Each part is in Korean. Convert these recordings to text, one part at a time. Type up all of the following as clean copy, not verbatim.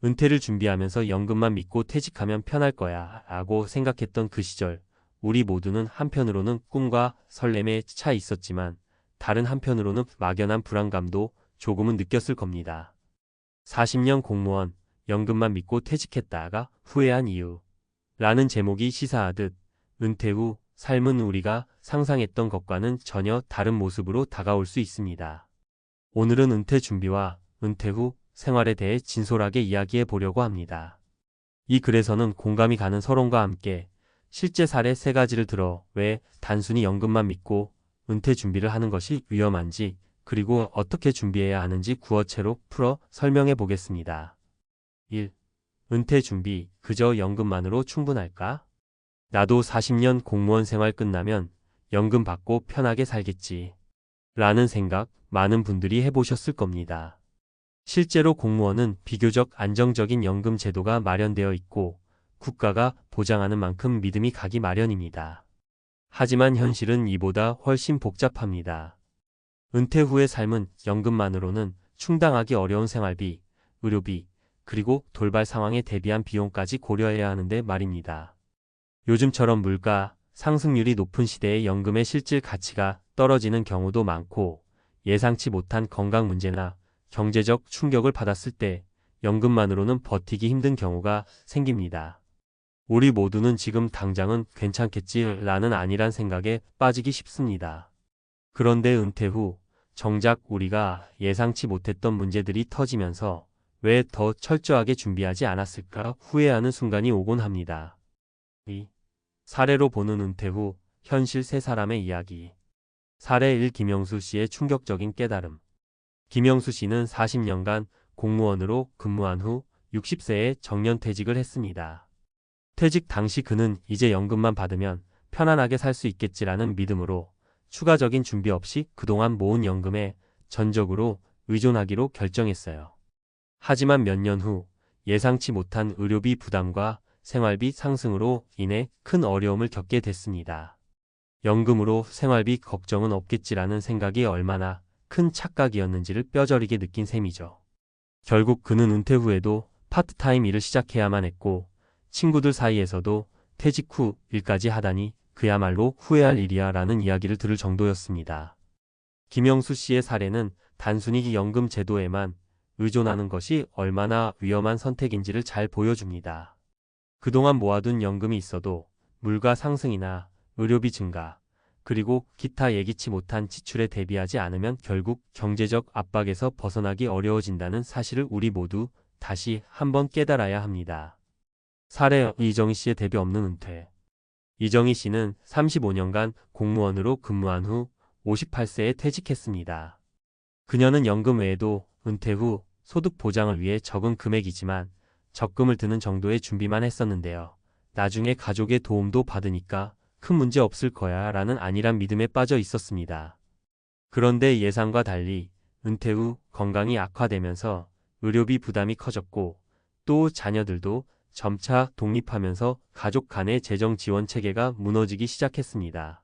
은퇴를 준비하면서 연금만 믿고 퇴직하면 편할 거야 라고 생각했던 그 시절, 우리 모두는 한편으로는 꿈과 설렘에 차 있었지만 다른 한편으로는 막연한 불안감도 조금은 느꼈을 겁니다. 40년 공무원, 연금만 믿고 퇴직했다가 후회한 이유 라는 제목이 시사하듯 은퇴 후 삶은 우리가 상상했던 것과는 전혀 다른 모습으로 다가올 수 있습니다. 오늘은 은퇴 준비와 은퇴 후 생활에 대해 진솔하게 이야기해 보려고 합니다. 이 글에서는 공감이 가는 서론과 함께 실제 사례 3가지를 들어 왜 단순히 연금만 믿고 은퇴 준비를 하는 것이 위험한지, 그리고 어떻게 준비해야 하는지 구어체로 풀어 설명해 보겠습니다. 1. 은퇴 준비, 그저 연금만으로 충분할까? 나도 40년 공무원 생활 끝나면 연금 받고 편하게 살겠지 라는 생각 많은 분들이 해보셨을 겁니다. 실제로 공무원은 비교적 안정적인 연금 제도가 마련되어 있고 국가가 보장하는 만큼 믿음이 가기 마련입니다. 하지만 현실은 이보다 훨씬 복잡합니다. 은퇴 후의 삶은 연금만으로는 충당하기 어려운 생활비, 의료비, 그리고 돌발 상황에 대비한 비용까지 고려해야 하는데 말입니다. 요즘처럼 물가 상승률이 높은 시대에 연금의 실질 가치가 떨어지는 경우도 많고, 예상치 못한 건강 문제나 경제적 충격을 받았을 때 연금만으로는 버티기 힘든 경우가 생깁니다. 우리 모두는 지금 당장은 괜찮겠지라는 안일한 생각에 빠지기 쉽습니다. 그런데 은퇴 후 정작 우리가 예상치 못했던 문제들이 터지면서 왜 더 철저하게 준비하지 않았을까 후회하는 순간이 오곤 합니다. 이 사례로 보는 은퇴 후 현실 3사람의 이야기. 사례 1. 김영수 씨의 충격적인 깨달음. 김영수 씨는 40년간 공무원으로 근무한 후 60세에 정년퇴직을 했습니다. 퇴직 당시 그는 이제 연금만 받으면 편안하게 살 수 있겠지라는 믿음으로 추가적인 준비 없이 그동안 모은 연금에 전적으로 의존하기로 결정했어요. 하지만 몇 년 후 예상치 못한 의료비 부담과 생활비 상승으로 인해 큰 어려움을 겪게 됐습니다. 연금으로 생활비 걱정은 없겠지라는 생각이 얼마나 큰 착각이었는지를 뼈저리게 느낀 셈이죠. 결국 그는 은퇴 후에도 파트타임 일을 시작해야만 했고, 친구들 사이에서도 퇴직 후 일까지 하다니 그야말로 후회할 일이야 라는 이야기를 들을 정도였습니다. 김영수 씨의 사례는 단순히 연금 제도에만 의존하는 것이 얼마나 위험한 선택인지를 잘 보여줍니다. 그동안 모아둔 연금이 있어도 물가 상승이나 의료비 증가, 그리고 기타 예기치 못한 지출에 대비하지 않으면 결국 경제적 압박에서 벗어나기 어려워진다는 사실을 우리 모두 다시 한번 깨달아야 합니다. 사례 이정희 씨의 대비 없는 은퇴. 이정희 씨는 35년간 공무원으로 근무한 후 58세에 퇴직했습니다. 그녀는 연금 외에도 은퇴 후 소득 보장을 위해 적은 금액이지만 적금을 드는 정도의 준비만 했었는데요. 나중에 가족의 도움도 받으니까 큰 문제 없을 거야 라는 안일한 믿음에 빠져 있었습니다. 그런데 예상과 달리 은퇴 후 건강이 악화되면서 의료비 부담이 커졌고, 또 자녀들도 점차 독립하면서 가족 간의 재정 지원 체계가 무너지기 시작했습니다.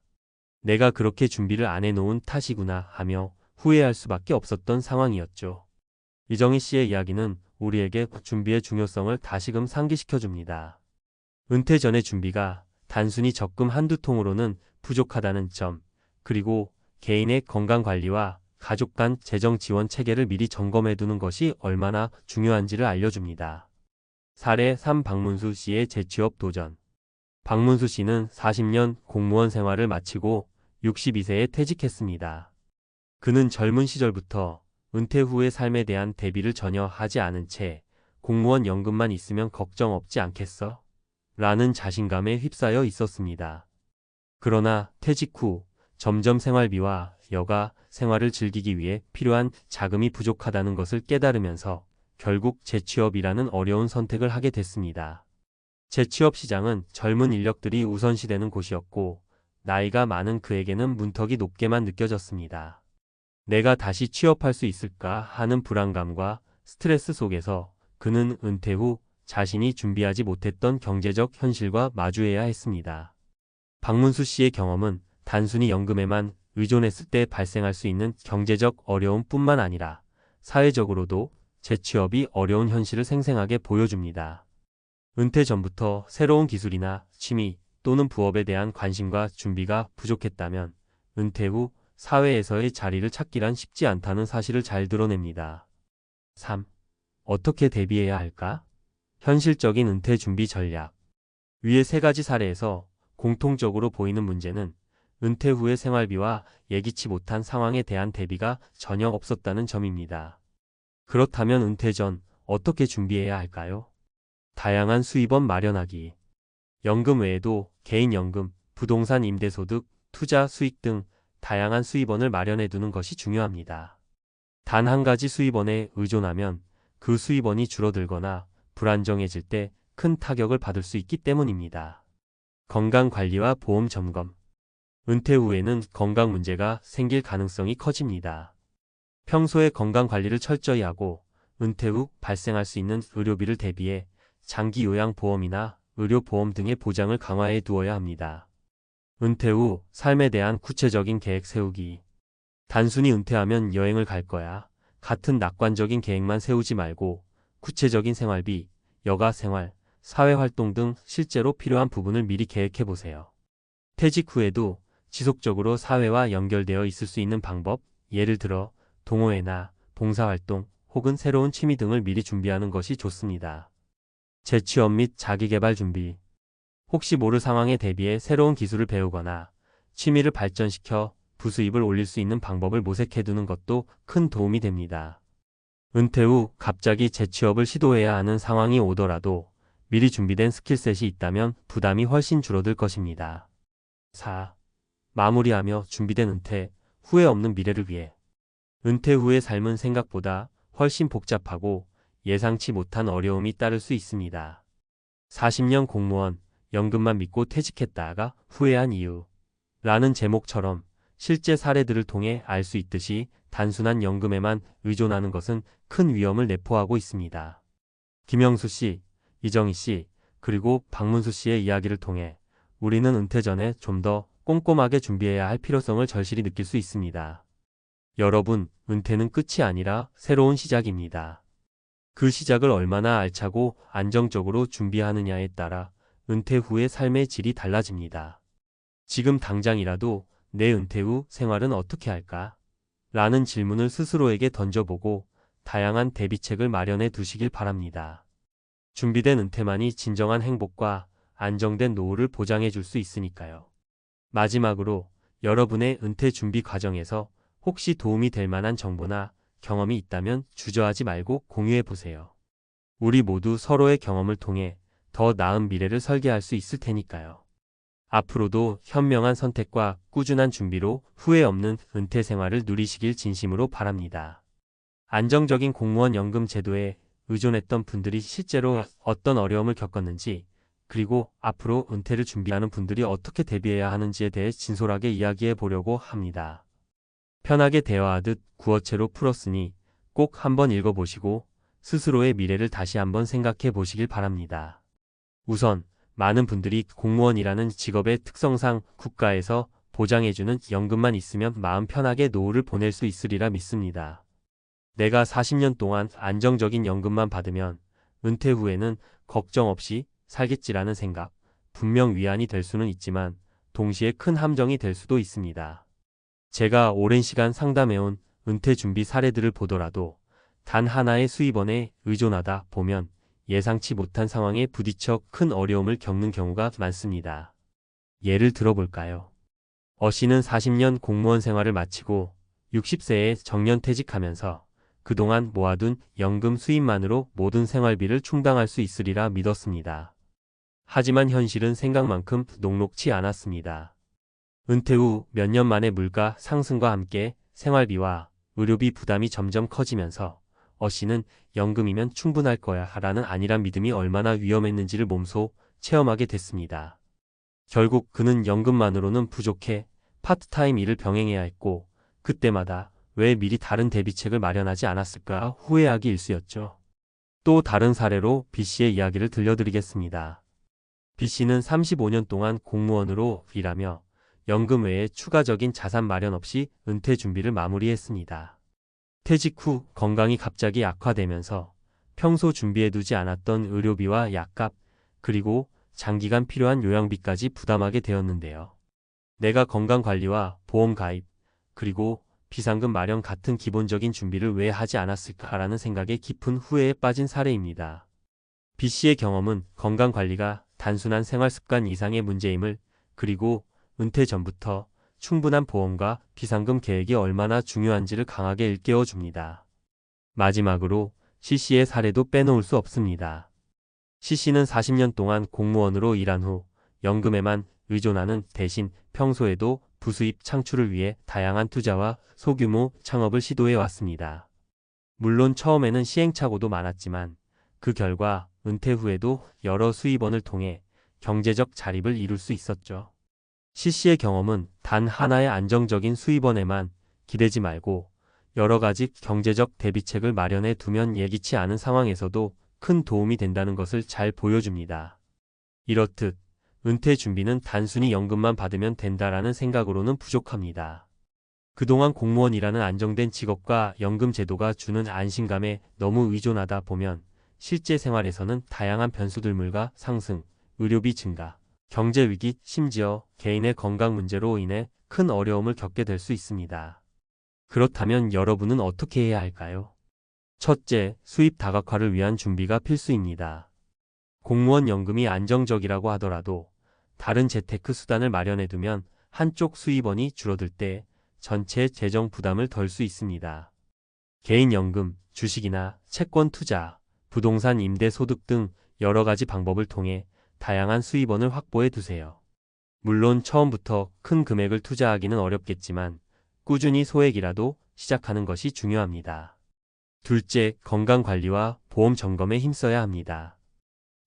내가 그렇게 준비를 안 해놓은 탓이구나 하며 후회할 수밖에 없었던 상황이었죠. 이정희 씨의 이야기는 우리에게 준비의 중요성을 다시금 상기시켜줍니다. 은퇴 전의 준비가 단순히 적금 한두 통으로는 부족하다는 점, 그리고 개인의 건강관리와 가족 간 재정 지원 체계를 미리 점검해두는 것이 얼마나 중요한지를 알려줍니다. 사례 3. 박문수 씨의 재취업 도전. 박문수 씨는 40년 공무원 생활을 마치고 62세에 퇴직했습니다. 그는 젊은 시절부터 은퇴 후의 삶에 대한 대비를 전혀 하지 않은 채 공무원 연금만 있으면 걱정 없지 않겠어? 라는 자신감에 휩싸여 있었습니다. 그러나 퇴직 후 점점 생활비와 여가 생활을 즐기기 위해 필요한 자금이 부족하다는 것을 깨달으면서 결국 재취업이라는 어려운 선택을 하게 됐습니다. 재취업 시장은 젊은 인력들이 우선시되는 곳이었고, 나이가 많은 그에게는 문턱이 높게만 느껴졌습니다. 내가 다시 취업할 수 있을까 하는 불안감과 스트레스 속에서 그는 은퇴 후 자신이 준비하지 못했던 경제적 현실과 마주해야 했습니다. 박문수 씨의 경험은 단순히 연금에만 의존했을 때 발생할 수 있는 경제적 어려움뿐만 아니라 사회적으로도 재취업이 어려운 현실을 생생하게 보여줍니다. 은퇴 전부터 새로운 기술이나 취미 또는 부업에 대한 관심과 준비가 부족했다면 은퇴 후 사회에서의 자리를 찾기란 쉽지 않다는 사실을 잘 드러냅니다. 3. 어떻게 대비해야 할까? 현실적인 은퇴 준비 전략. 위의 세 가지 사례에서 공통적으로 보이는 문제는 은퇴 후의 생활비와 예기치 못한 상황에 대한 대비가 전혀 없었다는 점입니다. 그렇다면 은퇴 전 어떻게 준비해야 할까요? 다양한 수입원 마련하기. 연금 외에도 개인연금, 부동산 임대소득, 투자 수익 등 다양한 수입원을 마련해 두는 것이 중요합니다. 단 한 가지 수입원에 의존하면 그 수입원이 줄어들거나 불안정해질 때 큰 타격을 받을 수 있기 때문입니다. 건강관리와 보험 점검. 은퇴 후에는 건강 문제가 생길 가능성이 커집니다. 평소에 건강관리를 철저히 하고 은퇴 후 발생할 수 있는 의료비를 대비해 장기 요양보험이나 의료보험 등의 보장을 강화해 두어야 합니다. 은퇴 후 삶에 대한 구체적인 계획 세우기. 단순히 은퇴하면 여행을 갈 거야 같은 낙관적인 계획만 세우지 말고 구체적인 생활비, 여가 생활, 사회활동 등 실제로 필요한 부분을 미리 계획해 보세요. 퇴직 후에도 지속적으로 사회와 연결되어 있을 수 있는 방법, 예를 들어 동호회나 봉사활동 혹은 새로운 취미 등을 미리 준비하는 것이 좋습니다. 재취업 및 자기개발 준비. 혹시 모를 상황에 대비해 새로운 기술을 배우거나 취미를 발전시켜 부수입을 올릴 수 있는 방법을 모색해두는 것도 큰 도움이 됩니다. 은퇴 후 갑자기 재취업을 시도해야 하는 상황이 오더라도 미리 준비된 스킬셋이 있다면 부담이 훨씬 줄어들 것입니다. 4. 마무리하며 준비된 은퇴, 후회 없는 미래를 위해. 은퇴 후의 삶은 생각보다 훨씬 복잡하고 예상치 못한 어려움이 따를 수 있습니다. 40년 공무원, 연금만 믿고 퇴직했다가 후회한 이유. 라는 제목처럼 실제 사례들을 통해 알 수 있듯이 단순한 연금에만 의존하는 것은 큰 위험을 내포하고 있습니다. 김영수 씨, 이정희 씨, 그리고 박문수 씨의 이야기를 통해 우리는 은퇴 전에 좀 더 꼼꼼하게 준비해야 할 필요성을 절실히 느낄 수 있습니다. 여러분, 은퇴는 끝이 아니라 새로운 시작입니다. 그 시작을 얼마나 알차고 안정적으로 준비하느냐에 따라 은퇴 후의 삶의 질이 달라집니다. 지금 당장이라도 내 은퇴 후 생활은 어떻게 할까? 라는 질문을 스스로에게 던져보고 다양한 대비책을 마련해 두시길 바랍니다. 준비된 은퇴만이 진정한 행복과 안정된 노후를 보장해 줄 수 있으니까요. 마지막으로 여러분의 은퇴 준비 과정에서 혹시 도움이 될 만한 정보나 경험이 있다면 주저하지 말고 공유해 보세요. 우리 모두 서로의 경험을 통해 더 나은 미래를 설계할 수 있을 테니까요. 앞으로도 현명한 선택과 꾸준한 준비로 후회 없는 은퇴 생활을 누리시길 진심으로 바랍니다. 안정적인 공무원 연금 제도에 의존했던 분들이 실제로 어떤 어려움을 겪었는지, 그리고 앞으로 은퇴를 준비하는 분들이 어떻게 대비해야 하는지에 대해 진솔하게 이야기해 보려고 합니다. 편하게 대화하듯 구어체로 풀었으니 꼭 한번 읽어보시고 스스로의 미래를 다시 한번 생각해 보시길 바랍니다. 우선 많은 분들이 공무원이라는 직업의 특성상 국가에서 보장해주는 연금만 있으면 마음 편하게 노후를 보낼 수 있으리라 믿습니다. 내가 40년 동안 안정적인 연금만 받으면 은퇴 후에는 걱정 없이 살겠지라는 생각, 분명 위안이 될 수는 있지만 동시에 큰 함정이 될 수도 있습니다. 제가 오랜 시간 상담해온 은퇴 준비 사례들을 보더라도 단 하나의 수입원에 의존하다 보면 예상치 못한 상황에 부딪혀 큰 어려움을 겪는 경우가 많습니다. 예를 들어볼까요? 어 씨는 40년 공무원 생활을 마치고 60세에 정년퇴직하면서 그동안 모아둔 연금 수입만으로 모든 생활비를 충당할 수 있으리라 믿었습니다. 하지만 현실은 생각만큼 녹록지 않았습니다. 은퇴 후 몇 년 만에 물가 상승과 함께 생활비와 의료비 부담이 점점 커지면서 어 씨는 연금이면 충분할 거야 라는 안일한 믿음이 얼마나 위험했는지를 몸소 체험하게 됐습니다. 결국 그는 연금만으로는 부족해 파트타임 일을 병행해야 했고 그때마다 왜 미리 다른 대비책을 마련하지 않았을까 후회하기 일쑤였죠. 또 다른 사례로 B씨의 이야기를 들려드리겠습니다. B씨는 35년 동안 공무원으로 일하며 연금 외에 추가적인 자산 마련 없이 은퇴 준비를 마무리했습니다. 퇴직 후 건강이 갑자기 악화되면서 평소 준비해두지 않았던 의료비와 약값, 그리고 장기간 필요한 요양비까지 부담하게 되었는데요. 내가 건강관리와 보험 가입, 그리고 비상금 마련 같은 기본적인 준비를 왜 하지 않았을까라는 생각에 깊은 후회에 빠진 사례입니다. B씨의 경험은 건강관리가 단순한 생활습관 이상의 문제임을, 그리고 은퇴 전부터 충분한 보험과 비상금 계획이 얼마나 중요한지를 강하게 일깨워 줍니다. 마지막으로 C씨의 사례도 빼놓을 수 없습니다. C씨는 40년 동안 공무원으로 일한 후 연금에만 의존하는 대신 평소에도 부수입 창출을 위해 다양한 투자와 소규모 창업을 시도해 왔습니다. 물론 처음에는 시행착오도 많았지만 그 결과 은퇴 후에도 여러 수입원을 통해 경제적 자립을 이룰 수 있었죠. C씨의 경험은 단 하나의 안정적인 수입원에만 기대지 말고 여러 가지 경제적 대비책을 마련해 두면 예기치 않은 상황에서도 큰 도움이 된다는 것을 잘 보여줍니다. 이렇듯 은퇴 준비는 단순히 연금만 받으면 된다라는 생각으로는 부족합니다. 그동안 공무원이라는 안정된 직업과 연금 제도가 주는 안심감에 너무 의존하다 보면 실제 생활에서는 다양한 변수들물가 상승, 의료비 증가, 경제 위기, 심지어 개인의 건강 문제로 인해 큰 어려움을 겪게 될 수 있습니다. 그렇다면 여러분은 어떻게 해야 할까요? 첫째, 수입 다각화를 위한 준비가 필수입니다. 공무원 연금이 안정적이라고 하더라도 다른 재테크 수단을 마련해두면 한쪽 수입원이 줄어들 때 전체 재정 부담을 덜 수 있습니다. 개인연금, 주식이나 채권 투자, 부동산 임대 소득 등 여러 가지 방법을 통해 다양한 수입원을 확보해 두세요. 물론 처음부터 큰 금액을 투자하기는 어렵겠지만 꾸준히 소액이라도 시작하는 것이 중요합니다. 둘째, 건강관리와 보험 점검에 힘써야 합니다.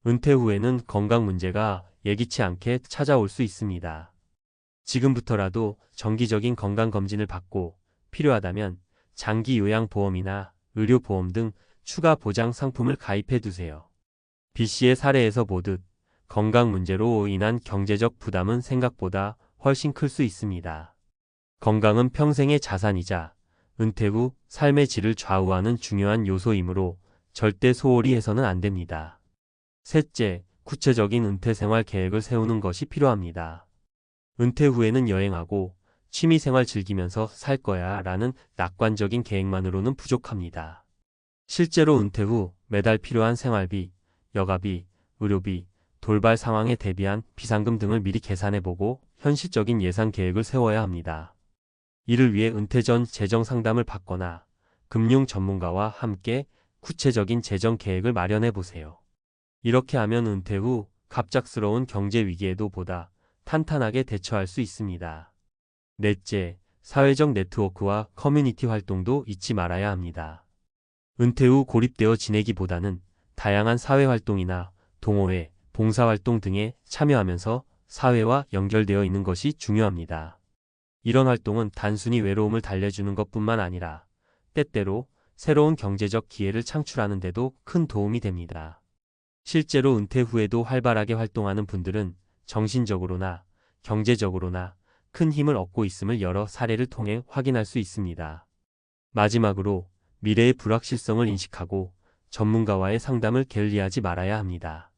은퇴 후에는 건강 문제가 예기치 않게 찾아올 수 있습니다. 지금부터라도 정기적인 건강검진을 받고 필요하다면 장기 요양보험이나 의료보험 등 추가 보장 상품을 가입해 두세요. B씨의 사례에서 보듯 건강 문제로 인한 경제적 부담은 생각보다 훨씬 클 수 있습니다. 건강은 평생의 자산이자 은퇴 후 삶의 질을 좌우하는 중요한 요소이므로 절대 소홀히 해서는 안 됩니다. 셋째, 구체적인 은퇴 생활 계획을 세우는 것이 필요합니다. 은퇴 후에는 여행하고 취미생활 즐기면서 살 거야 라는 낙관적인 계획만으로는 부족합니다. 실제로 은퇴 후 매달 필요한 생활비, 여가비, 의료비, 돌발 상황에 대비한 비상금 등을 미리 계산해보고 현실적인 예산 계획을 세워야 합니다. 이를 위해 은퇴 전 재정 상담을 받거나 금융 전문가와 함께 구체적인 재정 계획을 마련해보세요. 이렇게 하면 은퇴 후 갑작스러운 경제 위기에도 보다 탄탄하게 대처할 수 있습니다. 넷째, 사회적 네트워크와 커뮤니티 활동도 잊지 말아야 합니다. 은퇴 후 고립되어 지내기보다는 다양한 사회활동이나 동호회, 봉사활동 등에 참여하면서 사회와 연결되어 있는 것이 중요합니다. 이런 활동은 단순히 외로움을 달래주는 것뿐만 아니라 때때로 새로운 경제적 기회를 창출하는 데도 큰 도움이 됩니다. 실제로 은퇴 후에도 활발하게 활동하는 분들은 정신적으로나 경제적으로나 큰 힘을 얻고 있음을 여러 사례를 통해 확인할 수 있습니다. 마지막으로 미래의 불확실성을 인식하고 전문가와의 상담을 게을리하지 말아야 합니다.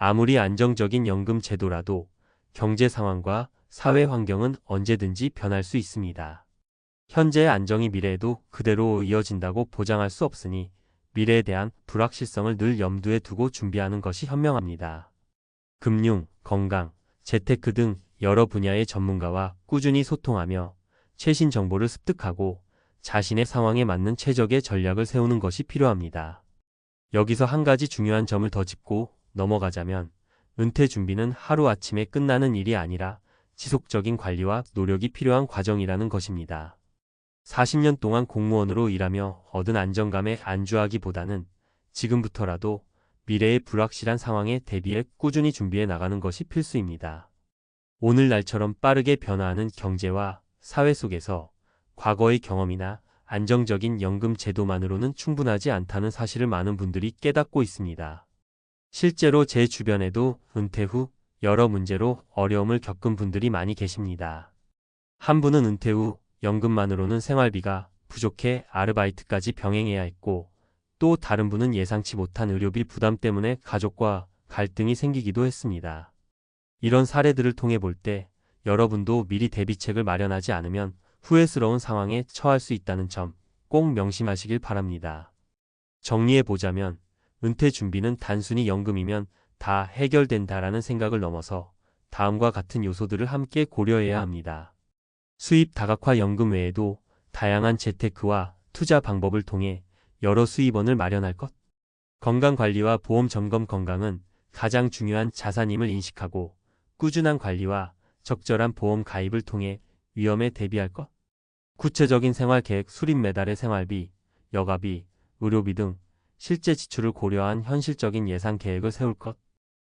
아무리 안정적인 연금 제도라도 경제 상황과 사회 환경은 언제든지 변할 수 있습니다. 현재의 안정이 미래에도 그대로 이어진다고 보장할 수 없으니 미래에 대한 불확실성을 늘 염두에 두고 준비하는 것이 현명합니다. 금융, 건강, 재테크 등 여러 분야의 전문가와 꾸준히 소통하며 최신 정보를 습득하고 자신의 상황에 맞는 최적의 전략을 세우는 것이 필요합니다. 여기서 한 가지 중요한 점을 더 짚고 넘어가자면 은퇴 준비는 하루아침에 끝나는 일이 아니라 지속적인 관리와 노력이 필요한 과정이라는 것입니다. 40년 동안 공무원으로 일하며 얻은 안정감에 안주하기보다는 지금부터라도 미래의 불확실한 상황에 대비해 꾸준히 준비해 나가는 것이 필수입니다. 오늘날처럼 빠르게 변화하는 경제와 사회 속에서 과거의 경험이나 안정적인 연금 제도만으로는 충분하지 않다는 사실을 많은 분들이 깨닫고 있습니다. 실제로 제 주변에도 은퇴 후 여러 문제로 어려움을 겪은 분들이 많이 계십니다. 한 분은 은퇴 후 연금만으로는 생활비가 부족해 아르바이트까지 병행해야 했고, 또 다른 분은 예상치 못한 의료비 부담 때문에 가족과 갈등이 생기기도 했습니다. 이런 사례들을 통해 볼 때 여러분도 미리 대비책을 마련하지 않으면 후회스러운 상황에 처할 수 있다는 점 꼭 명심하시길 바랍니다. 정리해보자면 은퇴 준비는 단순히 연금이면 다 해결된다라는 생각을 넘어서 다음과 같은 요소들을 함께 고려해야 합니다. 수입 다각화 연금 외에도 다양한 재테크와 투자 방법을 통해 여러 수입원을 마련할 것. 건강관리와 보험 점검. 건강은 가장 중요한 자산임을 인식하고 꾸준한 관리와 적절한 보험 가입을 통해 위험에 대비할 것. 구체적인 생활계획. 수립. 매달의 생활비, 여가비, 의료비 등 실제 지출을 고려한 현실적인 예산 계획을 세울 것.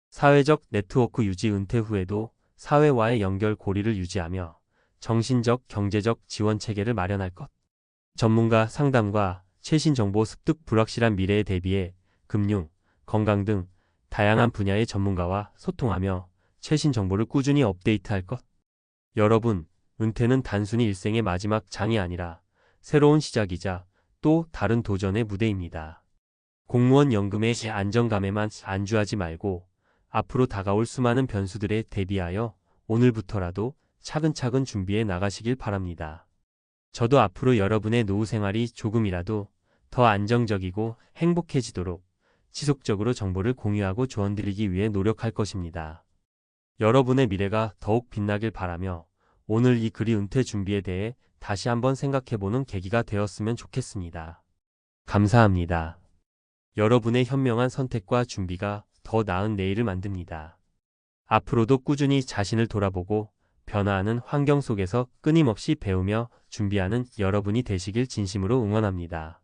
사회적 네트워크 유지. 은퇴 후에도 사회와의 연결 고리를 유지하며 정신적, 경제적 지원 체계를 마련할 것. 전문가 상담과 최신 정보 습득. 불확실한 미래에 대비해 금융, 건강 등 다양한 분야의 전문가와 소통하며 최신 정보를 꾸준히 업데이트할 것. 여러분, 은퇴는 단순히 일생의 마지막 장이 아니라 새로운 시작이자 또 다른 도전의 무대입니다. 공무원 연금의 안정감에만 안주하지 말고 앞으로 다가올 수많은 변수들에 대비하여 오늘부터라도 차근차근 준비해 나가시길 바랍니다. 저도 앞으로 여러분의 노후 생활이 조금이라도 더 안정적이고 행복해지도록 지속적으로 정보를 공유하고 조언드리기 위해 노력할 것입니다. 여러분의 미래가 더욱 빛나길 바라며 오늘 이 글이 은퇴 준비에 대해 다시 한번 생각해보는 계기가 되었으면 좋겠습니다. 감사합니다. 여러분의 현명한 선택과 준비가 더 나은 내일을 만듭니다. 앞으로도 꾸준히 자신을 돌아보고 변화하는 환경 속에서 끊임없이 배우며 준비하는 여러분이 되시길 진심으로 응원합니다.